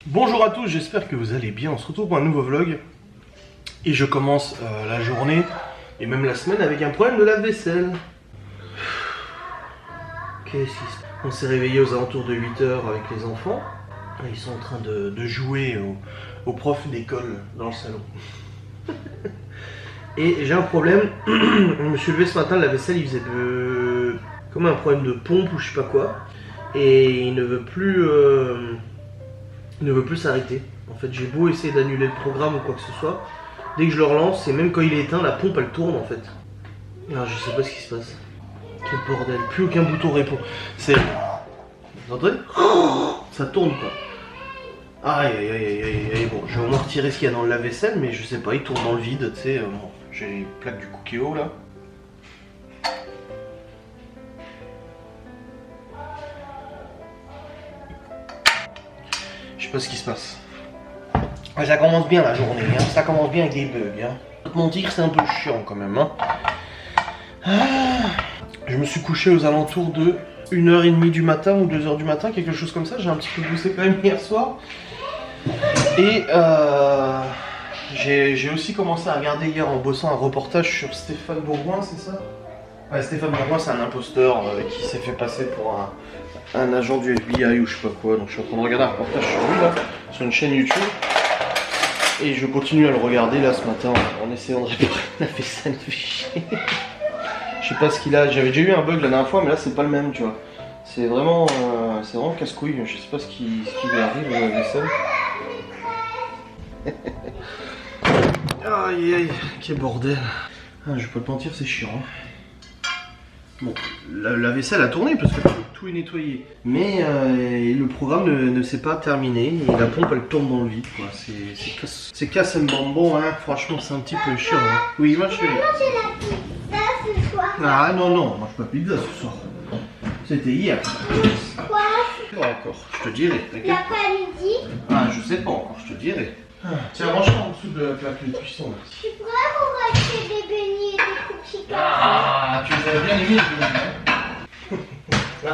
Bonjour à tous, j'espère que vous allez bien. On se retrouve pour un nouveau vlog. Et je commence la journée et même la semaine avec un problème de lave-vaisselle. Qu'est-ce qui se passe? On s'est réveillé aux alentours de 8 h avec les enfants. Ils sont en train de jouer au prof d'école dans le salon. Et j'ai un problème. Je me suis levé ce matin, la vaisselle il faisait comme un problème de pompe ou je sais pas quoi. Et il ne veut plus s'arrêter. En fait, j'ai beau essayer d'annuler le programme ou quoi que ce soit, dès que je le relance, et même quand il est éteint, la pompe elle tourne en fait. Alors, je sais pas ce qui se passe. Quel bordel, plus aucun bouton répond. C'est... Vous entendez? Ça tourne quoi. Aïe aïe aïe aïe aïe. Bon, je vais au moins retirer ce qu'il y a dans le lave-vaisselle, mais je sais pas, il tourne dans le vide, tu sais. Bon, j'ai les plaques du Cookéo là. Je sais pas ce qui se passe. Ça commence bien la journée, hein. Ça commence bien avec des bugs. Hein. Pas te mentir, c'est un peu chiant quand même. Hein. Je me suis couché aux alentours de 1h30 du matin ou 2 h du matin, quelque chose comme ça. J'ai un petit peu bossé quand même hier soir. Et j'ai aussi commencé à regarder hier en bossant un reportage sur Stéphane Bourgoin, c'est ça? Ouais, Stéphane Bourgoin, c'est un imposteur qui s'est fait passer pour un agent du FBI ou je sais pas quoi. Donc je suis en train de regarder un reportage sur lui là, sur une chaîne YouTube. Et je continue à le regarder là ce matin en essayant de réparer la vaisselle, me fait chier. Je sais pas ce qu'il a, j'avais déjà eu un bug la dernière fois mais là c'est pas le même tu vois. C'est vraiment casse-couille, je sais pas ce qui lui arrive à la vaisselle. Aïe aïe, quel bordel. Ah, je vais pas te mentir, c'est chiant. Hein. Bon, la vaisselle a tourné parce que tout est nettoyé. Mais le programme ne s'est pas terminé et la pompe elle tourne dans le vide quoi. C'est casse un bonbon hein, franchement c'est un petit peu chiant. Hein. Oui, ma chérie. Pizza ce soir. Ah non, non, on mange pas pizza ce soir. C'était hier. Quoi? Pas encore, je te dirai, t'inquiète. L'après-midi. Ah, je sais pas encore, je te dirai. Ah, tiens, range en dessous de la plaque de cuisson là. Je suis prêt pour acheter des beignets et des cookies. Ah, tu les avais bien aimés, je hein. Là,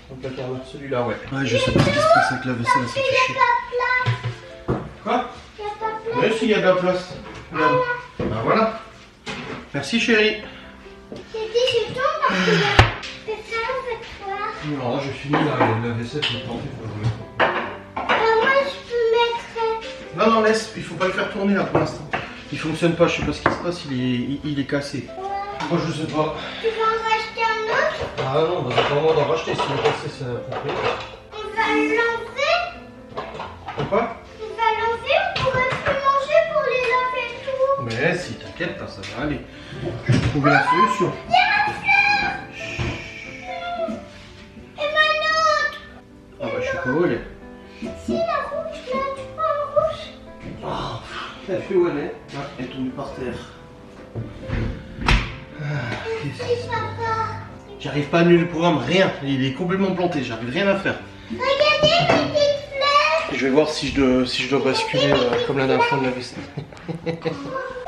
dans le placard là, celui-là, ouais. Ouais, je sais pas ce qui se passe avec la vaisselle, ça fait chier. Quoi? Il n'y a pas de place. Mais si, il y a de la place. Regarde. Ben voilà. Merci chérie. J'ai dit je tombe parce que je fais ça avec toi. Non, j'ai fini la vaisselle, je vais tenter. Moi je peux mettre. Non, non, laisse, il faut pas le faire tourner là pour l'instant. Il fonctionne pas, je sais pas ce qui se passe, il est cassé. Moi je sais pas. Tu vas en racheter un autre? Ah non, bah, c'est pas le moment d'en racheter, s'il est cassé, c'est approprié. On va l'enlever. Pourquoi? On va l'enlever, on pourrait plus manger pour les laver et tout. Mais si, t'inquiète, ça va aller. Je vais trouver la solution. Et ma autre. Ah bah je suis pas volé. Si la rouge là, tu prends rouge. Ah, t'as fait où elle est? Ah, elle est tombée par terre. Si papa. J'arrive pas à annuler le programme, rien. Il est complètement planté, j'arrive rien à faire. Regardez, petite fleur. Je vais voir si je dois basculer comme la dernière fois de la vaisselle.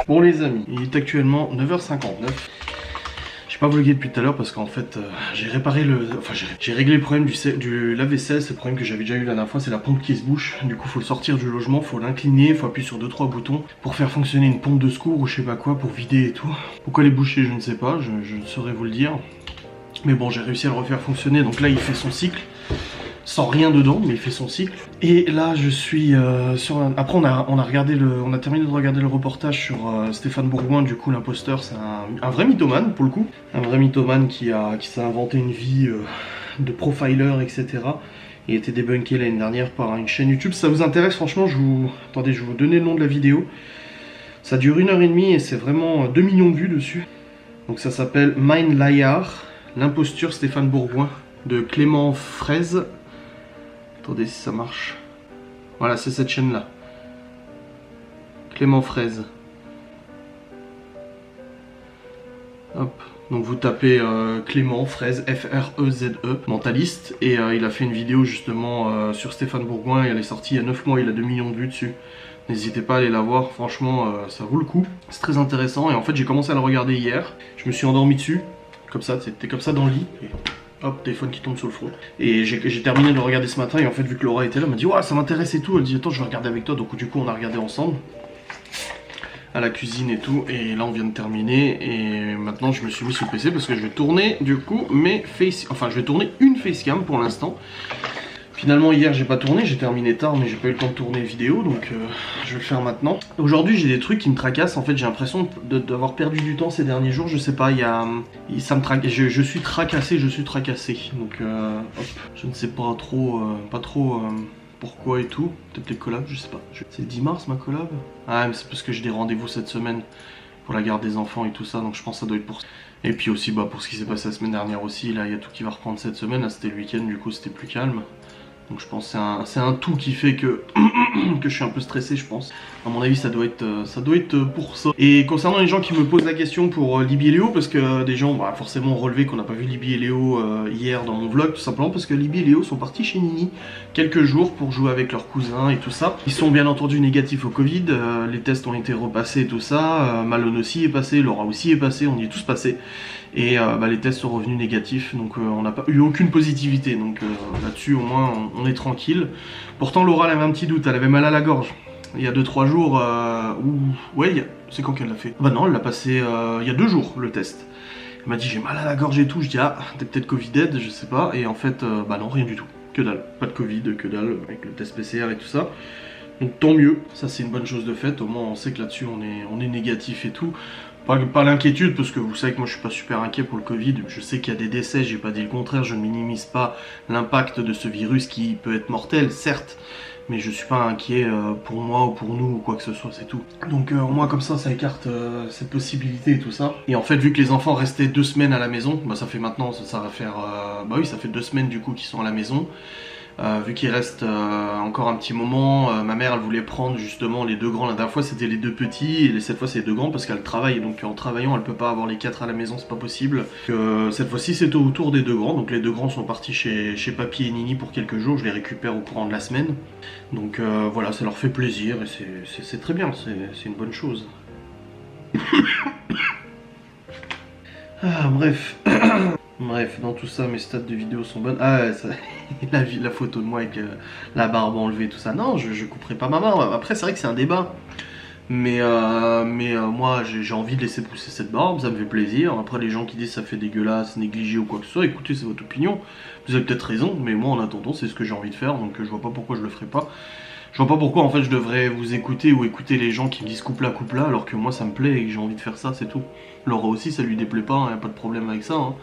Bon les amis, il est actuellement 9 h 59. J'ai pas vlogué depuis tout à l'heure parce qu'en fait j'ai réparé j'ai réglé le problème du lave-vaisselle. C'est le problème que j'avais déjà eu la dernière fois, c'est la pompe qui se bouche. Du coup faut le sortir du logement, faut l'incliner, faut appuyer sur 2-3 boutons pour faire fonctionner une pompe de secours ou je sais pas quoi pour vider et tout. Pourquoi elle est bouchée je ne sais pas, je ne saurais vous le dire. Mais bon j'ai réussi à le refaire fonctionner, donc là il fait son cycle. Sans rien dedans, mais il fait son cycle. Et là, je suis sur un... Après, on a terminé de regarder le reportage sur Stéphane Bourgoin. Du coup, l'imposteur, c'est un vrai mythomane, pour le coup. Un vrai mythomane qui s'est inventé une vie de profiler, etc. Il a été débunké l'année dernière par une chaîne YouTube. Si ça vous intéresse, franchement, Attendez, je vais vous donner le nom de la vidéo. Ça dure 1h30 et c'est vraiment 2 millions de vues dessus. Donc ça s'appelle Mind Liar, l'imposture Stéphane Bourgoin, de Clément Fraise. Attendez si ça marche. Voilà, c'est cette chaîne-là. Clément Fraise. Hop. Donc vous tapez Clément Fraise, F-R-E-Z-E, mentaliste. Et il a fait une vidéo justement sur Stéphane Bourgoin. Elle est sortie il y a 9 mois, il a 2 millions de vues dessus. N'hésitez pas à aller la voir, franchement ça vaut le coup. C'est très intéressant et en fait j'ai commencé à le regarder hier. Je me suis endormi dessus, comme ça, c'était comme ça dans le lit. Et Hop, téléphone qui tombe sur le front. Et j'ai terminé de le regarder ce matin et en fait vu que Laura était là, elle m'a dit ouais ça m'intéresse et tout. Elle dit attends je vais regarder avec toi, donc du coup on a regardé ensemble. À la cuisine et tout, et là on vient de terminer et maintenant je me suis mis sur le PC parce que je vais tourner du coup je vais tourner une facecam pour l'instant. Finalement hier j'ai pas tourné, j'ai terminé tard mais j'ai pas eu le temps de tourner vidéo donc je vais le faire maintenant. Aujourd'hui j'ai des trucs qui me tracassent, en fait j'ai l'impression d'avoir perdu du temps ces derniers jours, je sais pas, ça me traque, je suis tracassé, donc hop, je ne sais pas trop, pourquoi et tout, peut-être les collabs, je sais pas. C'est le 10 mars ma collab? Ah mais c'est parce que j'ai des rendez-vous cette semaine pour la garde des enfants et tout ça, donc je pense que ça doit être pour ça. Et puis aussi bah, pour ce qui s'est passé la semaine dernière aussi, là il y a tout qui va reprendre cette semaine, là c'était le week-end du coup c'était plus calme. Donc je pense que c'est un tout qui fait que, que je suis un peu stressé je pense. À mon avis ça doit être pour ça. Et concernant les gens qui me posent la question pour Libby et Léo, parce que des gens bah, forcément ont relevé qu'on n'a pas vu Libby et Léo hier dans mon vlog, tout simplement parce que Libby et Léo sont partis chez Nini quelques jours pour jouer avec leurs cousins et tout ça. Ils sont bien entendu négatifs au Covid, les tests ont été repassés et tout ça, Malone aussi est passé, Laura aussi est passé, on y est tous passés. Et bah, les tests sont revenus négatifs, donc on n'a pas eu aucune positivité, donc là-dessus au moins on est tranquille. Pourtant Laura elle avait un petit doute, elle avait mal à la gorge. Il y a 2-3 jours, ouais, c'est quand qu'elle l'a fait? Bah non, elle l'a passé il y a 2 jours le test. Elle m'a dit j'ai mal à la gorge et tout, je dis ah t'es peut-être Covid-dead, je sais pas, et en fait bah non rien du tout, que dalle, pas de Covid, que dalle, avec le test PCR et tout ça. Donc tant mieux, ça c'est une bonne chose de fait, au moins on sait que là-dessus on est négatif et tout. Pas l'inquiétude, parce que vous savez que moi je suis pas super inquiet pour le Covid, je sais qu'il y a des décès, j'ai pas dit le contraire, je ne minimise pas l'impact de ce virus qui peut être mortel, certes, mais je suis pas inquiet pour moi ou pour nous ou quoi que ce soit, c'est tout. Donc au moins comme ça écarte cette possibilité et tout ça. Et en fait vu que les enfants restaient 2 semaines à la maison, bah ça fait maintenant, ça va faire, bah oui ça fait 2 semaines du coup qu'ils sont à la maison. Vu qu'il reste encore un petit moment, ma mère elle voulait prendre justement les 2 grands. La dernière fois c'était les 2 petits et cette fois c'est les 2 grands parce qu'elle travaille, donc en travaillant elle peut pas avoir les 4 à la maison, c'est pas possible. Cette fois-ci c'était autour des 2 grands, donc les 2 grands sont partis chez Papy et Nini pour quelques jours, je les récupère au courant de la semaine. Donc voilà, ça leur fait plaisir et c'est très bien, c'est une bonne chose. Ah bref. Bref, dans tout ça, mes stats de vidéo sont bonnes. Ah, ça, la photo de moi avec la barbe enlevée, tout ça. Non, je couperai pas ma barbe. Après, c'est vrai que c'est un débat. Mais moi, j'ai envie de laisser pousser cette barbe, ça me fait plaisir. Après, les gens qui disent ça fait dégueulasse, négligé ou quoi que ce soit, écoutez, c'est votre opinion. Vous avez peut-être raison, mais moi, en attendant, c'est ce que j'ai envie de faire. Donc, je vois pas pourquoi je le ferai pas. Je vois pas pourquoi, en fait, je devrais vous écouter ou écouter les gens qui me disent coupe là, alors que moi, ça me plaît et que j'ai envie de faire ça, c'est tout. Laura aussi, ça lui déplaît pas, y a pas de problème avec ça, hein.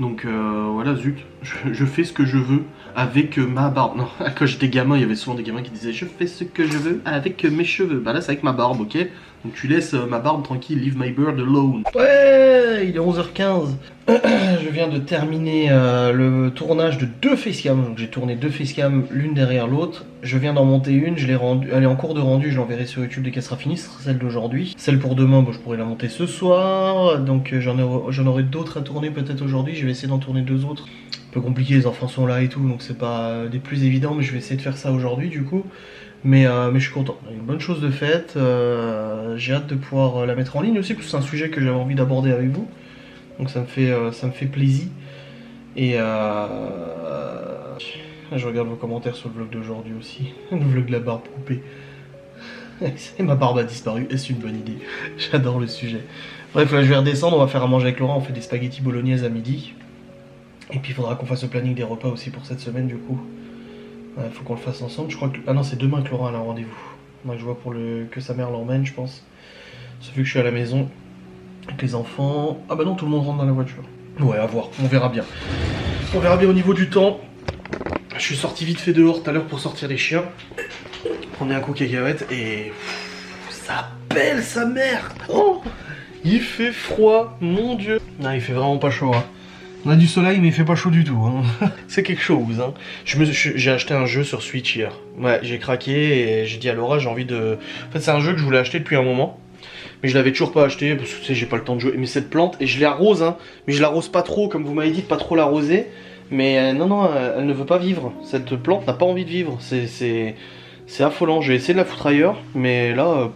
Donc voilà, zut, je fais ce que je veux avec ma barbe. Non, quand j'étais gamin, il y avait souvent des gamins qui disaient je fais ce que je veux avec mes cheveux. Bah là, c'est avec ma barbe, ok? Donc tu laisses ma barbe tranquille, leave my beard alone. Ouais, il est 11h15. Je viens de terminer le tournage de 2 facecams. Donc j'ai tourné 2 facecams l'une derrière l'autre. Je viens d'en monter une, je l'ai rendue, elle est en cours de rendu, je l'enverrai sur YouTube dès qu'elle sera finie, celle d'aujourd'hui. Celle pour demain, bon, je pourrais la monter ce soir. Donc j'en aurai d'autres à tourner peut-être aujourd'hui. Je vais essayer d'en tourner 2 autres. Un peu compliqué, les enfants sont là et tout, donc c'est pas des plus évidents, mais je vais essayer de faire ça aujourd'hui du coup. Mais je suis content, une bonne chose de faite. J'ai hâte de pouvoir la mettre en ligne aussi, parce que c'est un sujet que j'avais envie d'aborder avec vous. Donc ça me fait plaisir. Et je regarde vos commentaires sur le vlog d'aujourd'hui aussi. Le vlog de la barbe coupée. Et ma barbe a disparu, est-ce une bonne idée? J'adore le sujet. Bref, là je vais redescendre, on va faire à manger avec Laura, on fait des spaghettis bolognaises à midi. Et puis il faudra qu'on fasse le planning des repas aussi pour cette semaine du coup. Il faut qu'on le fasse ensemble, je crois que... Ah non, c'est demain que Laura a un rendez-vous. Moi je vois pour que sa mère l'emmène, je pense. Sauf que je suis à la maison avec les enfants. Ah bah non, tout le monde rentre dans la voiture. Ouais, à voir, on verra bien. On verra bien au niveau du temps. Je suis sorti vite fait dehors tout à l'heure pour sortir les chiens. Prendre un coup cacahuète et... ça pèle sa mère. Oh, il fait froid, mon dieu. Non, il fait vraiment pas chaud, hein. On a du soleil mais il fait pas chaud du tout, hein. C'est quelque chose, hein. J'ai acheté un jeu sur Switch hier. Ouais, j'ai craqué et j'ai dit à Laura j'ai envie de... En fait c'est un jeu que je voulais acheter depuis un moment. Mais je l'avais toujours pas acheté parce que tu sais j'ai pas le temps de jouer. Mais cette plante, et je l'arrose hein. Mais je l'arrose pas trop comme vous m'avez dit de pas trop l'arroser. Mais non, elle ne veut pas vivre. Cette plante n'a pas envie de vivre. C'est affolant. J'ai essayé de la foutre ailleurs. Mais là...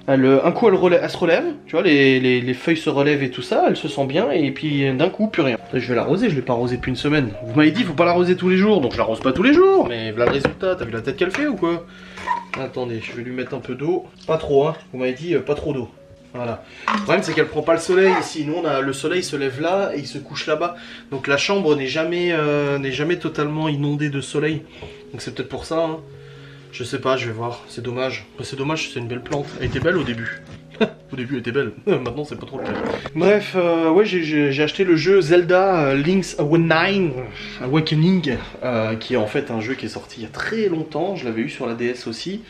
Un coup elle se relève, tu vois, les feuilles se relèvent et tout ça, elle se sent bien, et puis d'un coup plus rien. Je vais l'arroser, je l'ai pas arrosé depuis une semaine. Vous m'avez dit faut pas l'arroser tous les jours, donc je l'arrose pas tous les jours, mais voilà le résultat, t'as vu la tête qu'elle fait ou quoi? Attendez, je vais lui mettre un peu d'eau, pas trop hein, vous m'avez dit pas trop d'eau. Voilà. Le problème c'est qu'elle prend pas le soleil ici, nous le soleil se lève là et il se couche là-bas. Donc la chambre n'est jamais totalement inondée de soleil, donc c'est peut-être pour ça hein. Je sais pas, je vais voir, c'est dommage. C'est dommage, c'est une belle plante. Elle était belle au début. Au début elle était belle, maintenant c'est pas trop le cas. Bref, ouais j'ai acheté le jeu Zelda Link's Awakening, qui est en fait un jeu qui est sorti il y a très longtemps, je l'avais eu sur la DS aussi.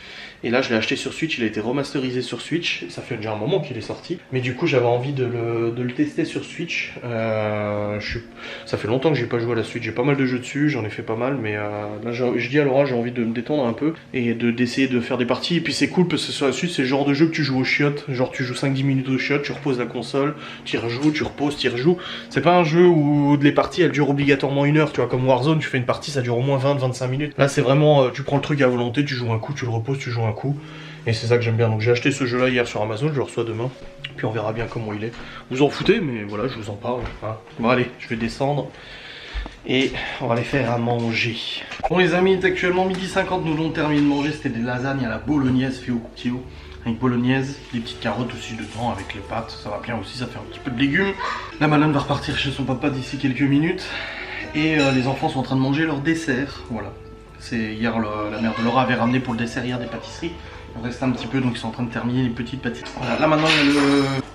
Et là je l'ai acheté sur Switch, il a été remasterisé sur Switch, ça fait déjà un moment qu'il est sorti. Mais du coup j'avais envie de le tester sur Switch. Ça fait longtemps que j'ai pas joué à la Switch, j'ai pas mal de jeux dessus, j'en ai fait pas mal. Mais là je dis à Laura j'ai envie de me détendre un peu et d'essayer de faire des parties. Et puis c'est cool parce que sur la Switch c'est le genre de jeu que tu joues au chiottes. Genre tu joues 5-10 minutes au chiottes, tu reposes la console, tu y rejoues, tu reposes, tu y rejoues. C'est pas un jeu où les parties elles durent obligatoirement 1 heure, tu vois, comme Warzone, tu fais une partie ça dure au moins 20-25 minutes. Là c'est vraiment, tu prends le truc à volonté, tu joues un coup, tu le reposes, tu joues un coup. Et c'est ça que j'aime bien, donc j'ai acheté ce jeu là hier sur Amazon, je le reçois demain. Puis on verra bien comment il est. Vous en foutez, mais voilà, je vous en parle. Hein. Bon allez, je vais descendre. Et on va les faire à manger. Bon les amis, il est actuellement 12h50, nous l'avons terminé de manger. C'était des lasagnes à la bolognaise fait au couteau. Avec bolognaise, des petites carottes aussi dedans avec les pâtes. Ça va bien aussi, ça fait un petit peu de légumes. La madame va repartir chez son papa d'ici quelques minutes. Et les enfants sont en train de manger leur dessert. Voilà. C'est hier la mère de Laura avait ramené pour le dessert hier des pâtisseries. Il reste un petit peu, donc ils sont en train de terminer les petites pâtisseries. Voilà, là maintenant il y a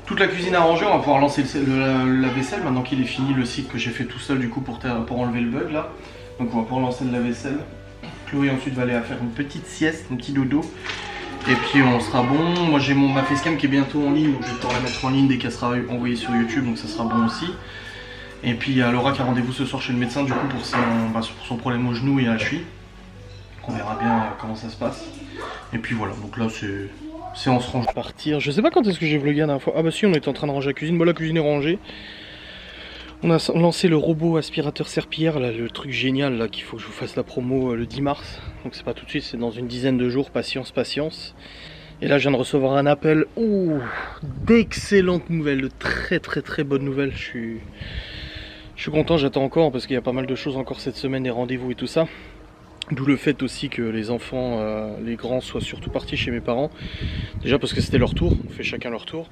toute la cuisine à ranger, on va pouvoir lancer la vaisselle maintenant qu'il est fini le cycle que j'ai fait tout seul du coup pour enlever le bug là. Donc on va pouvoir lancer de la vaisselle. Chloé ensuite va aller faire une petite sieste, un petit dodo. Et puis on sera bon. Moi j'ai ma facecam qui est bientôt en ligne, donc je vais pouvoir la mettre en ligne dès qu'elle sera envoyée sur YouTube, donc ça sera bon aussi. Et puis il y a Laura qui a rendez-vous ce soir chez le médecin du coup pour son problème au genou et à la cheville. On verra bien comment ça se passe. Et puis voilà, donc là c'est on se range. Partir, je sais pas quand est-ce que j'ai vlogué la dernière fois. Ah bah si, on était en train de ranger la cuisine, bon la cuisine est rangée. On a lancé le robot aspirateur serpillière, là, le truc génial là qu'il faut que je vous fasse la promo le 10 mars. Donc c'est pas tout de suite, c'est dans une dizaine de jours, patience, patience. Et là je viens de recevoir un appel, d'excellentes nouvelles, de très bonnes nouvelles. Je suis content, j'attends encore parce qu'il y a pas mal de choses encore cette semaine, des rendez-vous et tout ça. D'où le fait aussi que les enfants, les grands, soient surtout partis chez mes parents. Déjà parce que c'était leur tour, on fait chacun leur tour.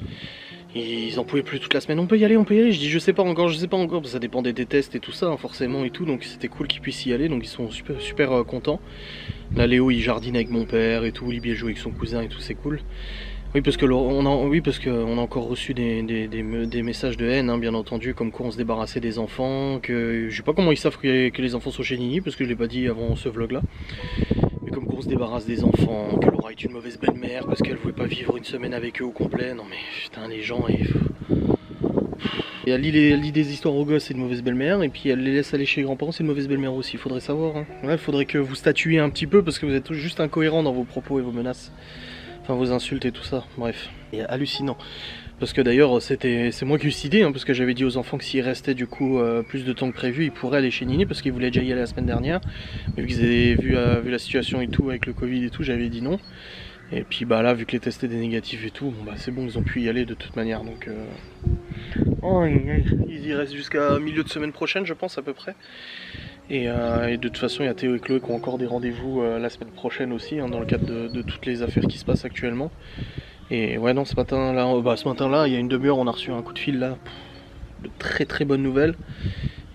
Et ils en pouvaient plus toute la semaine. On peut y aller, on peut y aller. Je dis je sais pas encore, parce que ça dépendait des tests et tout ça, hein, forcément et tout. Donc c'était cool qu'ils puissent y aller, donc ils sont super contents. Là Léo il jardine avec mon père et tout, Olivier joue avec son cousin et tout, c'est cool. Oui parce qu'on a encore reçu des messages de haine, hein, bien entendu, comme quoi on se débarrassait des enfants, que je sais pas comment ils savent que les enfants sont chez Nini, parce que je l'ai pas dit avant ce vlog là. Mais comme quoi on se débarrasse des enfants, que Laura est une mauvaise belle-mère parce qu'elle voulait pas vivre une semaine avec eux au complet. Non mais putain les gens et elle lit des histoires aux gosses, c'est une mauvaise belle-mère, et puis elle les laisse aller chez les grands-parents, c'est une mauvaise belle-mère aussi, il faudrait savoir. Hein. Ouais, il faudrait que vous statuiez un petit peu parce que vous êtes juste incohérents dans vos propos et vos menaces. Enfin vos insultes et tout ça, bref. Et hallucinant. Parce que d'ailleurs c'est moi qui ai eu cette idée, hein, parce que j'avais dit aux enfants que s'ils restaient du coup plus de temps que prévu, ils pourraient aller chez Nini, parce qu'ils voulaient déjà y aller la semaine dernière. Mais vu qu'ils avaient vu la situation et tout, avec le Covid et tout, j'avais dit non. Et puis bah là, vu que les tests étaient négatifs et tout, bon bah c'est bon, ils ont pu y aller de toute manière. Donc ils y restent jusqu'à milieu de semaine prochaine, je pense à peu près. Et de toute façon, il y a Théo et Chloé qui ont encore des rendez-vous la semaine prochaine aussi, hein, dans le cadre de toutes les affaires qui se passent actuellement. Et ouais, non, ce matin-là, il y a une demi-heure, on a reçu un coup de fil là, de très bonnes nouvelles.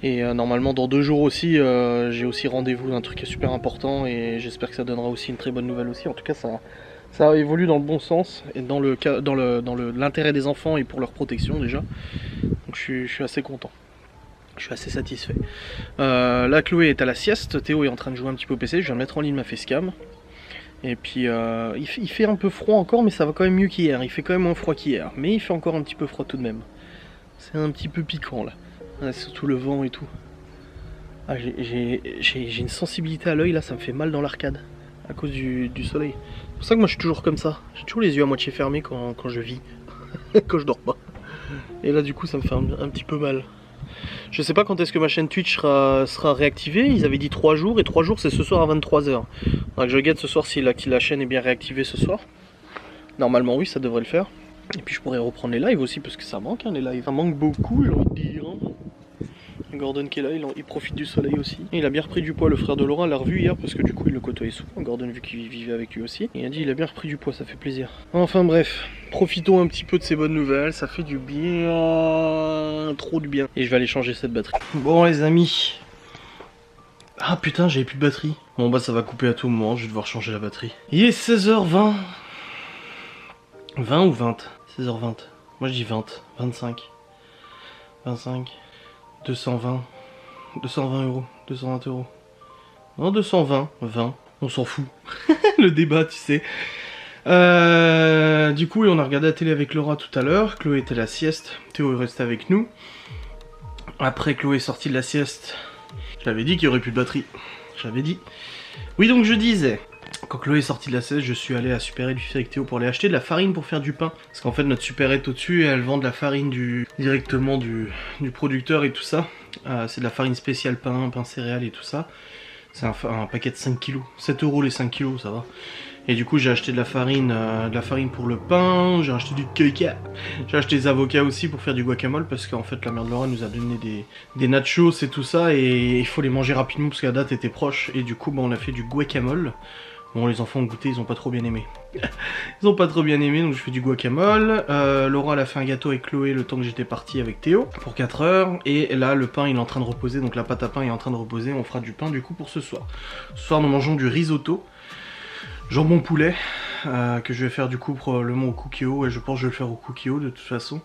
Et normalement, dans 2 jours aussi, j'ai aussi rendez-vous d'un truc qui est super important, et j'espère que ça donnera aussi une très bonne nouvelle aussi. En tout cas, ça évolue dans le bon sens et dans l'intérêt des enfants et pour leur protection déjà. Donc je suis assez content. Je suis assez satisfait. Là Chloé est à la sieste, Théo est en train de jouer un petit peu au PC, je viens de mettre en ligne ma facecam. Et puis il fait un peu froid encore, mais ça va quand même mieux qu'hier. Il fait quand même moins froid qu'hier, mais il fait encore un petit peu froid tout de même. C'est un petit peu piquant là. Surtout le vent et tout. Ah, j'ai une sensibilité à l'œil là, ça me fait mal dans l'arcade à cause du soleil. C'est pour ça que moi je suis toujours comme ça. J'ai toujours les yeux à moitié fermés quand je vis, quand je dors pas. Et là du coup ça me fait un petit peu mal. Je sais pas quand est-ce que ma chaîne Twitch sera réactivée. Ils avaient dit 3 jours, et 3 jours c'est ce soir à 23h. Donc je regarde ce soir si la chaîne est bien réactivée ce soir. Normalement oui, ça devrait le faire. Et puis je pourrais reprendre les lives aussi parce que ça manque hein, les lives. Ça manque beaucoup, j'ai envie de dire. Gordon qui est là, il profite du soleil aussi. Et il a bien repris du poids, le frère de Laura l'a revu hier parce que du coup il le côtoyait souvent. Gordon vu qu'il vivait avec lui aussi. Et il a dit il a bien repris du poids, ça fait plaisir. Enfin bref, profitons un petit peu de ces bonnes nouvelles, ça fait du bien, trop du bien. Et je vais aller changer cette batterie. Bon les amis. Ah putain, j'avais plus de batterie. Bon bah ça va couper à tout moment, je vais devoir changer la batterie. Il est 16h20. 20 ou 20 16h20. Moi je dis 20, 25. 25. 220 euros, 220 euros. Non, 220, 20, on s'en fout. Le débat, tu sais. Du coup, on a regardé la télé avec Laura tout à l'heure. Chloé était à la sieste. Théo est resté avec nous. Après, Chloé est sortie de la sieste. Je l'avais dit qu'il n'y aurait plus de batterie. J'avais dit. Oui, donc je disais. Quand Chloé est sortie de la sieste, je suis allé à Super Ed avec Théo pour aller acheter de la farine pour faire du pain. Parce qu'en fait, notre Super Ed au-dessus, elle vend de la farine directement du producteur et tout ça. C'est de la farine spéciale pain céréales et tout ça. C'est un paquet de 5 kilos. 7 euros les 5 kilos, ça va. Et du coup, j'ai acheté de la farine pour le pain. J'ai acheté du caca. J'ai acheté des avocats aussi pour faire du guacamole. Parce qu'en fait, la mère de Laura nous a donné des nachos et tout ça. Et il faut les manger rapidement parce que la date était proche. Et du coup, bah, on a fait du guacamole. Bon, les enfants ont goûté, ils ont pas trop bien aimé. Ils ont pas trop bien aimé, donc je fais du guacamole. Laura, elle a fait un gâteau avec Chloé le temps que j'étais parti avec Théo pour 4 heures. Et là, le pain, il est en train de reposer, donc la pâte à pain est en train de reposer. On fera du pain du coup pour ce soir. Ce soir, nous mangeons du risotto, jambon poulet, que je vais faire du coup probablement au Kukio. Et je pense que je vais le faire au Kukio de toute façon.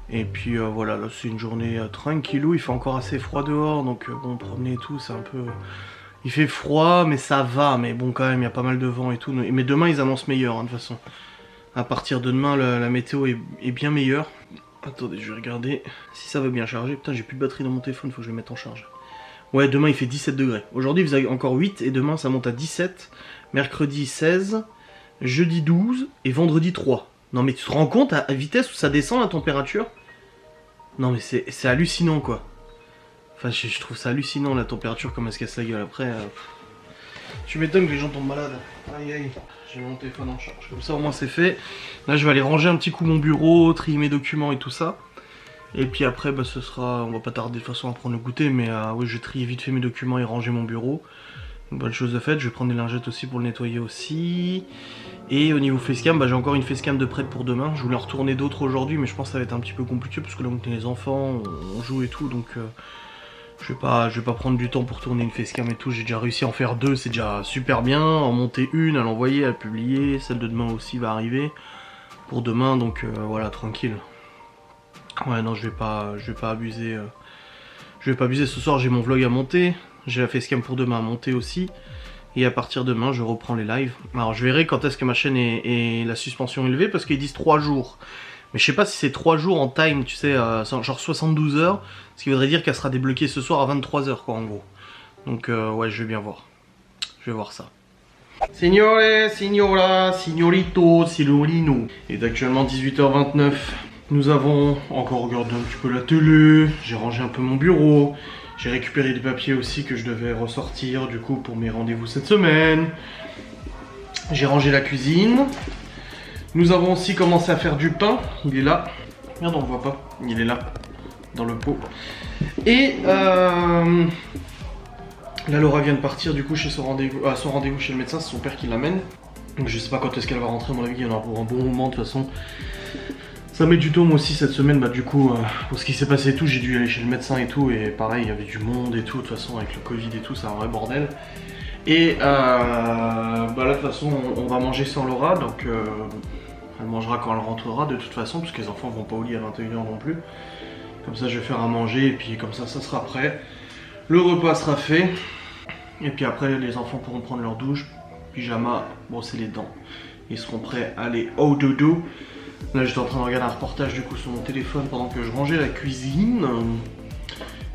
Et puis voilà, là c'est une journée tranquillou. Il fait encore assez froid dehors, donc bon, promener et tout, c'est un peu... Il fait froid, mais ça va, mais bon quand même, il y a pas mal de vent et tout. Mais demain, ils annoncent meilleur, hein, de toute façon. À partir de demain, la météo est bien meilleure. Attendez, je vais regarder si ça va bien charger. Putain, j'ai plus de batterie dans mon téléphone, faut que je le mette en charge. Ouais, demain, il fait 17 degrés. Aujourd'hui, il faisait encore 8, et demain, ça monte à 17. Mercredi, 16. Jeudi, 12. Et vendredi, 3. Non, mais tu te rends compte à vitesse où ça descend, la température? Non, mais c'est hallucinant, quoi. Enfin, je trouve ça hallucinant la température, comme elle se casse la gueule. Après, tu m'étonnes que les gens tombent malades. Aïe aïe, j'ai mon téléphone en charge. Comme ça, au moins, c'est fait. Là, je vais aller ranger un petit coup mon bureau, trier mes documents et tout ça. Et puis après, bah, ce sera. On va pas tarder de toute façon à prendre le goûter, mais oui, je vais trier vite fait mes documents et ranger mon bureau. Une bonne chose de faite. Je vais prendre des lingettes aussi pour le nettoyer aussi. Et au niveau facecam, bah, j'ai encore une facecam de prête pour demain. Je voulais en retourner d'autres aujourd'hui, mais je pense que ça va être un petit peu compliqué parce que là, on est les enfants, on joue et tout, donc. Je vais pas prendre du temps pour tourner une facecam et tout, j'ai déjà réussi à en faire 2, c'est déjà super bien. En monter une, à l'envoyer, à la publier, celle de demain aussi va arriver. Pour demain, donc voilà, tranquille. Ouais non, je vais pas abuser. Je vais pas abuser, ce soir j'ai mon vlog à monter. J'ai la facecam pour demain à monter aussi. Et à partir de demain, je reprends les lives. Alors je verrai quand est-ce que ma chaîne est la suspension élevée, parce qu'ils disent 3 jours. Mais je sais pas si c'est 3 jours en time, tu sais, genre 72 heures. Ce qui voudrait dire qu'elle sera débloquée ce soir à 23 heures, quoi, en gros. Donc, ouais, je vais bien voir. Je vais voir ça. Signore, signora, signorito, signorino. Il est actuellement 18h29. Nous avons encore regardé un petit peu la télé. J'ai rangé un peu mon bureau. J'ai récupéré des papiers aussi que je devais ressortir, du coup, pour mes rendez-vous cette semaine. J'ai rangé la cuisine. Nous avons aussi commencé à faire du pain, il est là. Merde, on le voit pas, il est là, dans le pot. Et là, Laura vient de partir du coup chez son rendez-vous chez le médecin, c'est son père qui l'amène. Donc je sais pas quand est-ce qu'elle va rentrer, à mon avis, il y en aura pour un bon moment de toute façon. Ça met du temps moi aussi cette semaine, bah du coup, pour ce qui s'est passé et tout, j'ai dû aller chez le médecin et tout, et pareil, il y avait du monde et tout, de toute façon avec le Covid et tout, c'est un vrai bordel. Et bah là de toute façon, on va manger sans Laura, donc... Elle mangera quand elle rentrera de toute façon, parce que les enfants vont pas au lit à 21h non plus. Comme ça je vais faire à manger et puis comme ça sera prêt. Le repas sera fait. Et puis après les enfants pourront prendre leur douche, pyjama, brosser les dents. Ils seront prêts à aller au dodo. Là j'étais en train de regarder un reportage du coup sur mon téléphone pendant que je rangeais la cuisine.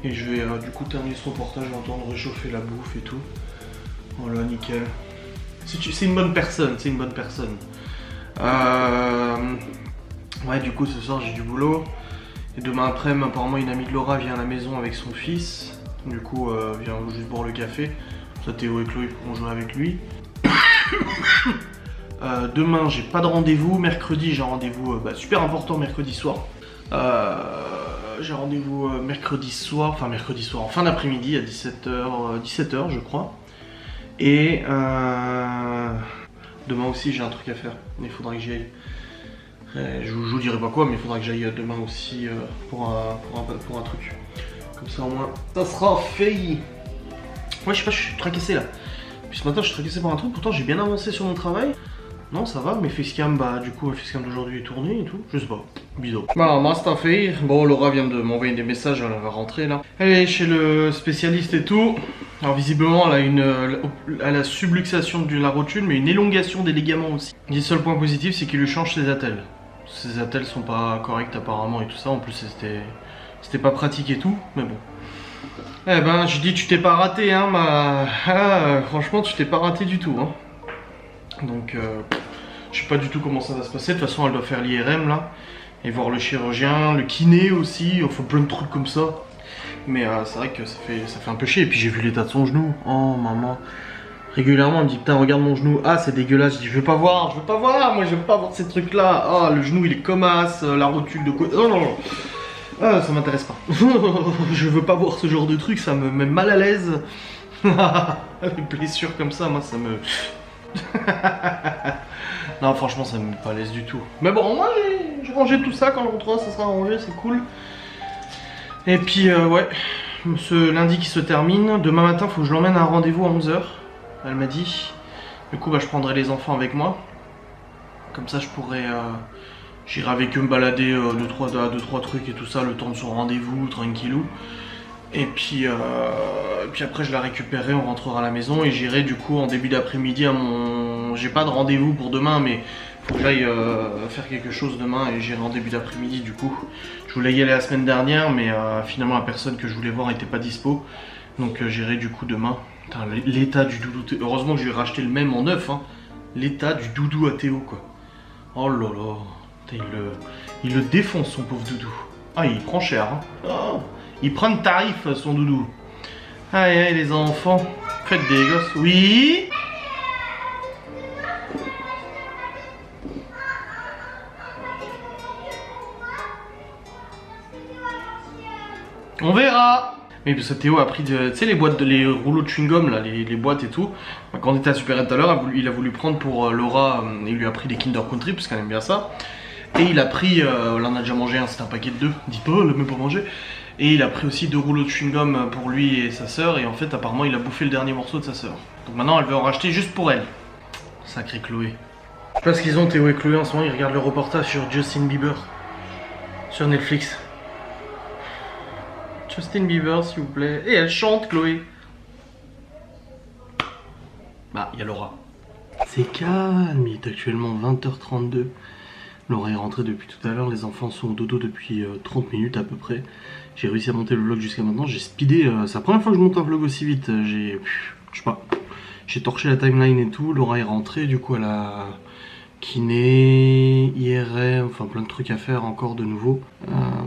Et je vais du coup terminer ce reportage en temps de réchauffer la bouffe et tout. Voilà, nickel. C'est une bonne personne, c'est une bonne personne. Ouais, du coup ce soir j'ai du boulot. Et demain après-midi, apparemment une amie de Laura vient à la maison avec son fils. Du coup vient juste boire le café. Ça, Théo et Chloé pourront jouer avec lui. Demain, j'ai pas de rendez-vous. Mercredi, j'ai un rendez-vous super important mercredi soir. J'ai rendez-vous mercredi soir, en fin d'après-midi à 17h je crois. Et demain aussi, j'ai un truc à faire. Il faudra que j'y aille. Je vous dirai pas quoi, mais il faudra que j'aille demain aussi pour un truc. Comme ça, au moins, ça sera fait. Ouais, je sais pas, je suis tracassé là. Puis ce matin, je suis tracassé par un truc. Pourtant, j'ai bien avancé sur mon travail. Non, ça va, mais facecam, du coup, le facecam d'aujourd'hui est tourné et tout. Je sais pas. Bizarre. Bah, moi, c'est fait. Bon, Laura vient de m'envoyer des messages, elle va rentrer là. Elle est chez le spécialiste et tout. Alors, visiblement, elle a subluxation de la rotule, mais une élongation des ligaments aussi. Le seul point positif, c'est qu'il lui change ses attelles. Ses attelles sont pas correctes apparemment et tout ça. En plus, c'était pas pratique et tout, mais bon. Eh ben, je dis, tu t'es pas raté, hein, franchement, tu t'es pas raté du tout, hein. Donc, je sais pas du tout comment ça va se passer. De toute façon, elle doit faire l'IRM là, et voir le chirurgien, le kiné aussi, enfin plein de trucs comme ça. Mais c'est vrai que ça fait un peu chier. Et puis j'ai vu l'état de son genou. Oh maman. Régulièrement, elle me dit putain, regarde mon genou. Ah, c'est dégueulasse. Je dis, je veux pas voir, moi, je veux pas voir ces trucs là. Ah, le genou il est comme as, la rotule de côté. Non. Ah, ça m'intéresse pas. Je veux pas voir ce genre de truc, ça me met mal à l'aise. Les blessures comme ça, moi, ça me. Non, franchement, ça me met pas à l'aise du tout. Mais bon, moi, j'ai rangé tout ça. Quand on le retrouvera, ça sera rangé, c'est cool. Et puis, ouais, ce lundi qui se termine. Demain matin, faut que je l'emmène à un rendez-vous à 11h. Elle m'a dit. Du coup, je prendrai les enfants avec moi. Comme ça, je pourrai. J'irai avec eux me balader 2-3 trucs et tout ça, le temps de son rendez-vous, tranquillou. Et puis après, je la récupérerai, on rentrera à la maison et j'irai du coup en début d'après-midi à mon. J'ai pas de rendez-vous pour demain, mais faut que j'aille faire quelque chose demain et j'irai en début d'après-midi du coup. Je voulais y aller la semaine dernière, mais finalement la personne que je voulais voir était pas dispo. Donc j'irai du coup demain. L'état du doudou. Heureusement que je lui ai racheté le même en neuf, hein. L'état du doudou à Théo, quoi. Oh là là. Il le défonce, son pauvre doudou. Ah, il prend cher, hein. Oh, il prend de tarif, son doudou. Aïe, les enfants. Faites des gosses. Oui. On verra. Mais parce que Théo a pris, tu sais, les rouleaux de chewing-gum, là, les boîtes et tout. Quand on était à Super tout à l'heure, il a voulu prendre pour Laura, il lui a pris des Kinder Country, parce qu'elle aime bien ça. Et il a pris, là on a déjà mangé un, c'était un paquet de 2, dis pas, elle a même pas mangé. Et il a pris aussi 2 rouleaux de chewing-gum pour lui et sa sœur, et en fait apparemment il a bouffé le dernier morceau de sa sœur. Donc maintenant elle veut en racheter juste pour elle. Sacré Chloé. Je sais pas ce qu'ils ont, Théo et Chloé en ce moment, ils regardent le reportage sur Justin Bieber. Sur Netflix. Justin Bieber s'il vous plaît. Et elle chante Chloé. Bah, il y a Laura. C'est calme, il est actuellement 20h32. Laura est rentrée depuis tout à l'heure, les enfants sont au dodo depuis 30 minutes à peu près. J'ai réussi à monter le vlog jusqu'à maintenant, j'ai speedé, c'est la première fois que je monte un vlog aussi vite. Je sais pas, j'ai torché la timeline et tout, Laura est rentrée, du coup elle a kiné, IRM, enfin plein de trucs à faire encore de nouveau.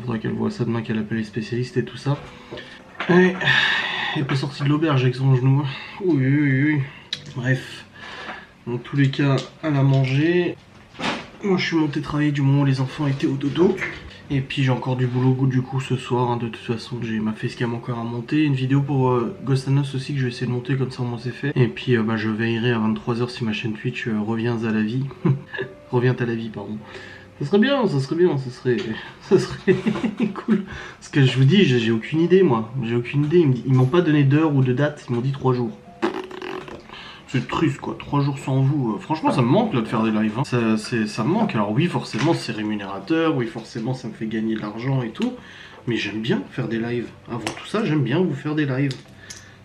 Faudra qu'elle voit ça demain, qu'elle appelle les spécialistes et tout ça. Et elle est pas sortie de l'auberge avec son genou. Oui. Bref, dans tous les cas, elle a mangé. Moi je suis monté travailler du moment où les enfants étaient au dodo. Et puis j'ai encore du boulot du coup ce soir, hein. De toute façon j'ai ma facecam encore à monter. Une vidéo pour Ghost and Us aussi que je vais essayer de monter, comme ça au moins c'est fait. Et puis je veillerai à 23h si ma chaîne Twitch revient à la vie. Revient à la vie, pardon. Ça serait bien, ça serait cool. Parce que je vous dis, j'ai aucune idée moi. J'ai aucune idée, ils m'ont pas donné d'heure ou de date, ils m'ont dit 3 jours. C'est triste quoi, 3 jours sans vous. Franchement ça me manque là de faire des lives, hein. Ça me manque. Alors oui forcément c'est rémunérateur, oui forcément ça me fait gagner de l'argent et tout. Mais j'aime bien faire des lives. Avant tout ça j'aime bien vous faire des lives.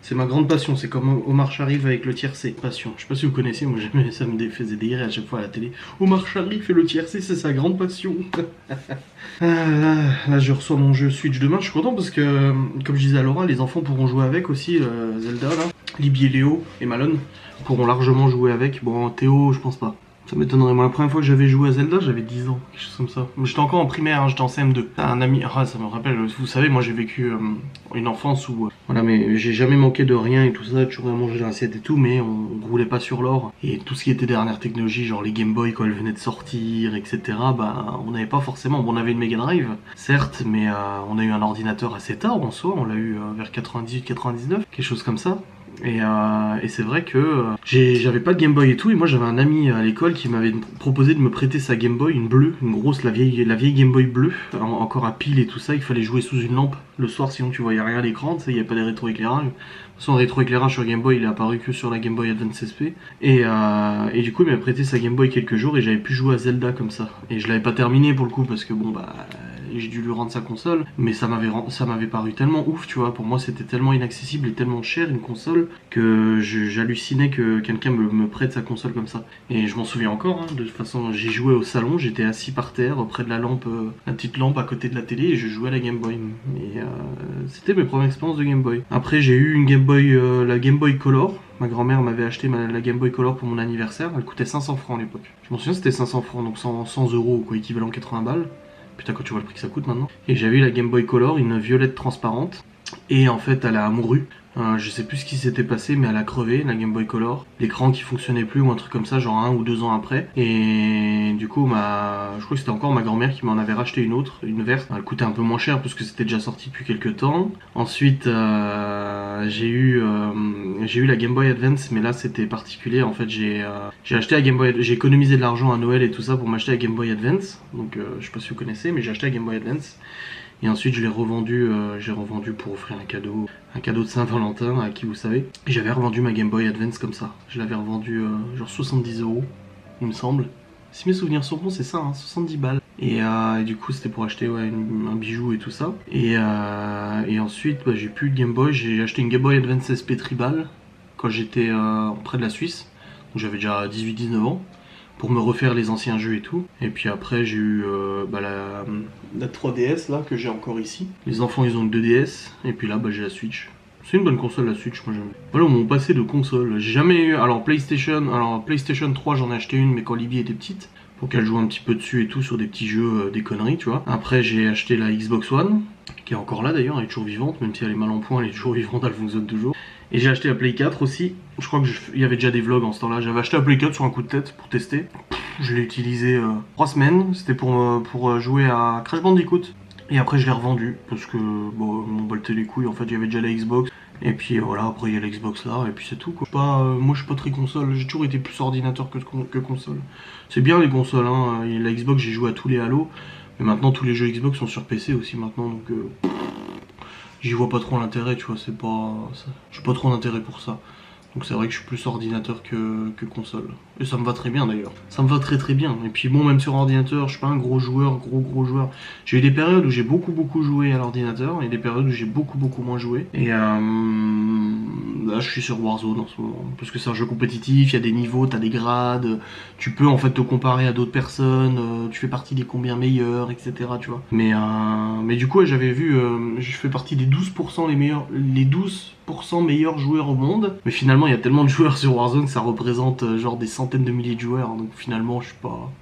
C'est ma grande passion, c'est comme Omar Sharif avec le tiercé, passion. Je sais pas si vous connaissez, moi ça me faisait délirer à chaque fois à la télé. Omar Sharif et le tiercé, c'est sa grande passion. Là je reçois mon jeu Switch demain, je suis content parce que comme je disais à Laura, les enfants pourront jouer avec aussi, Zelda là. Libby et Léo et Malone pourront largement jouer avec. Bon Théo je pense pas. Ça m'étonnerait, moi la première fois que j'avais joué à Zelda j'avais 10 ans, quelque chose comme ça. J'étais encore en primaire, hein, j'étais en CM2. Un ami, ça me rappelle, vous savez moi j'ai vécu une enfance où Voilà, mais j'ai jamais manqué de rien et tout ça, toujours à manger dans l'assiette et tout, mais on roulait pas sur l'or. Et tout ce qui était dernière technologie, genre les Game Boy quand elles venaient de sortir, etc., bah on n'avait pas forcément. Bon, on avait une Mega Drive, certes, mais on a eu un ordinateur assez tard en soi, on l'a eu vers 98-99, quelque chose comme ça. Et c'est vrai que j'avais pas de Game Boy et tout, et moi j'avais un ami à l'école qui m'avait proposé de me prêter sa Game Boy, une bleue, une grosse, la vieille Game Boy bleue, encore à pile et tout ça. Il fallait jouer sous une lampe le soir, sinon tu voyais rien à l'écran, tu sais, il n'y avait pas de rétroéclairage. Son rétroéclairage sur Game Boy, il est apparu que sur la Game Boy Advance SP. Et du coup, il m'a prêté sa Game Boy quelques jours et j'avais pu jouer à Zelda comme ça. Et je l'avais pas terminé pour le coup parce que bon bah j'ai dû lui rendre sa console, mais ça m'avait paru tellement ouf, tu vois. Pour moi, c'était tellement inaccessible et tellement cher une console que j'hallucinais que quelqu'un me prête sa console comme ça. Et je m'en souviens encore, hein, de toute façon, j'ai joué au salon, j'étais assis par terre près de la lampe, la petite lampe à côté de la télé, et je jouais à la Game Boy. Et c'était mes premières expériences de Game Boy. Après, j'ai eu une Game Boy, la Game Boy Color. Ma grand-mère m'avait acheté la Game Boy Color pour mon anniversaire. Elle coûtait 500 francs à l'époque. Je m'en souviens, c'était 500 francs, donc 100 euros, quoi, équivalent 80 balles. Putain, quand tu vois le prix que ça coûte maintenant. Et j'avais eu la Game Boy Color, une violette transparente. Et en fait, elle a mouru. Je sais plus ce qui s'était passé, mais elle a crevé, la Game Boy Color. L'écran qui fonctionnait plus ou un truc comme ça, genre 1 ou 2 ans après. Et du coup, je crois que c'était encore ma grand-mère qui m'en avait racheté une autre, une verte. Elle coûtait un peu moins cher parce que c'était déjà sorti depuis quelques temps. Ensuite, j'ai eu la Game Boy Advance, mais là c'était particulier. En fait, j'ai acheté la Game Boy, j'ai économisé de l'argent à Noël et tout ça pour m'acheter la Game Boy Advance. Donc, je sais pas si vous connaissez, mais j'ai acheté la Game Boy Advance. Et ensuite je l'ai revendu, j'ai revendu pour offrir un cadeau de Saint-Valentin à qui vous savez. Et j'avais revendu ma Game Boy Advance comme ça. Je l'avais revendu genre 70 euros, il me semble. Si mes souvenirs sont bons, c'est ça, hein, 70 balles. Et du coup c'était pour acheter un bijou et tout ça. Et ensuite bah, j'ai plus de Game Boy, j'ai acheté une Game Boy Advance SP Tribal quand j'étais près de la Suisse. Donc j'avais déjà 18-19 ans. Pour me refaire les anciens jeux et tout. Et puis après j'ai eu la 3DS là que j'ai encore ici. Les enfants ils ont une 2DS. Et puis là bah, j'ai la Switch. C'est une bonne console la Switch, moi j'aime. Voilà mon passé de console. J'ai jamais eu. Alors PlayStation 3 j'en ai acheté une mais quand Libby était petite. Pour qu'elle joue un petit peu dessus et tout sur des petits jeux, des conneries tu vois. Après j'ai acheté la Xbox One. Qui est encore là d'ailleurs, elle est toujours vivante. Même si elle est mal en point, elle est toujours vivante, elle fonctionne toujours. Et j'ai acheté la Play 4 aussi. Je crois qu'il y avait déjà des vlogs en ce temps-là. J'avais acheté la Play 4 sur un coup de tête pour tester. Je l'ai utilisé 3 semaines. C'était pour jouer à Crash Bandicoot. Et après je l'ai revendu. Parce que bon, on m'en battait les couilles. En fait, il y avait déjà la Xbox. Et puis voilà, après il y a la Xbox là. Et puis c'est tout quoi. Moi je suis pas très console. J'ai toujours été plus ordinateur que console. C'est bien les consoles. Hein. Et la Xbox, j'ai joué à tous les Halo. Mais maintenant tous les jeux Xbox sont sur PC aussi maintenant. Donc j'y vois pas trop l'intérêt, tu vois, j'ai pas trop d'intérêt pour ça. Donc c'est vrai que je suis plus ordinateur que console. Et ça me va très bien d'ailleurs. Ça me va très très bien. Et puis bon, même sur ordinateur, je suis pas un gros joueur. J'ai eu des périodes où j'ai beaucoup joué à l'ordinateur et des périodes où j'ai beaucoup moins joué. Et là je suis sur Warzone en ce moment. Parce que c'est un jeu compétitif, il y a des niveaux, t'as des grades. Tu peux en fait te comparer à d'autres personnes. Tu fais partie des combien meilleurs, etc. Tu vois. Mais du coup, j'avais vu, je fais partie des 12% les 12% meilleurs joueurs au monde. Mais finalement, il y a tellement de joueurs sur Warzone que ça représente genre des centaines de milliers de joueurs. Donc finalement, je suis pas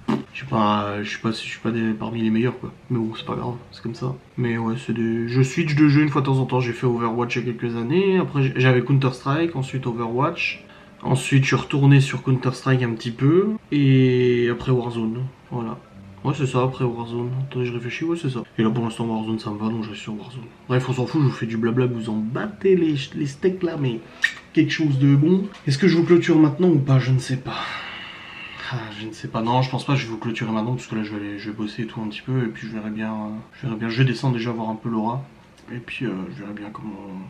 parmi les meilleurs quoi. Mais bon, c'est pas grave, c'est comme ça. Mais ouais, je switch de jeu une fois de temps en temps. J'ai fait Overwatch il y a quelques années. Après, j'avais Counter-Strike, ensuite Overwatch. Ensuite, je suis retourné sur Counter-Strike un petit peu. Et après Warzone. Voilà. Ouais, c'est ça, après Warzone. Attendez, je réfléchis, ouais, c'est ça. Et là, pour l'instant, Warzone, ça me va, donc je reste sur Warzone. Bref, on s'en fout, je vous fais du blabla, vous en battez les steaks là, mais quelque chose de bon. Est-ce que je vous clôture maintenant ou pas? Je ne sais pas. Je ne sais pas, non, je pense pas que je vais vous clôturer maintenant, parce que là, je vais bosser et tout un petit peu, et puis je verrai bien. Je vais descendre déjà voir un peu Laura. Et puis je verrai bien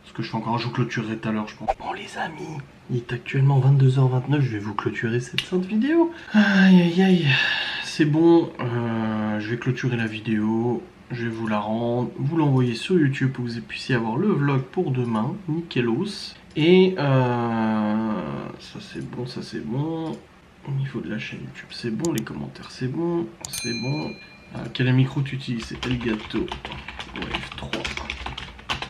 ce que je fais encore. Je vous clôturerai tout à l'heure, je pense. Bon les amis, il est actuellement 22h29, je vais vous clôturer cette sainte vidéo. Aïe. C'est bon, je vais clôturer la vidéo. Je vais vous la rendre, vous l'envoyer sur YouTube pour que vous puissiez avoir le vlog pour demain. Nickelos. Et ça c'est bon. Au niveau de la chaîne YouTube, c'est bon. Les commentaires, c'est bon. Quel micro tu utilises? C'est Elgato Wave 3.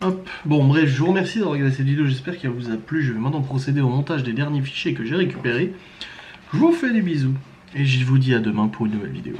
Hop, bon bref, je vous remercie d'avoir regardé cette vidéo, j'espère qu'elle vous a plu. Je vais maintenant procéder au montage des derniers fichiers que j'ai récupérés. Je vous fais des bisous et je vous dis à demain pour une nouvelle vidéo.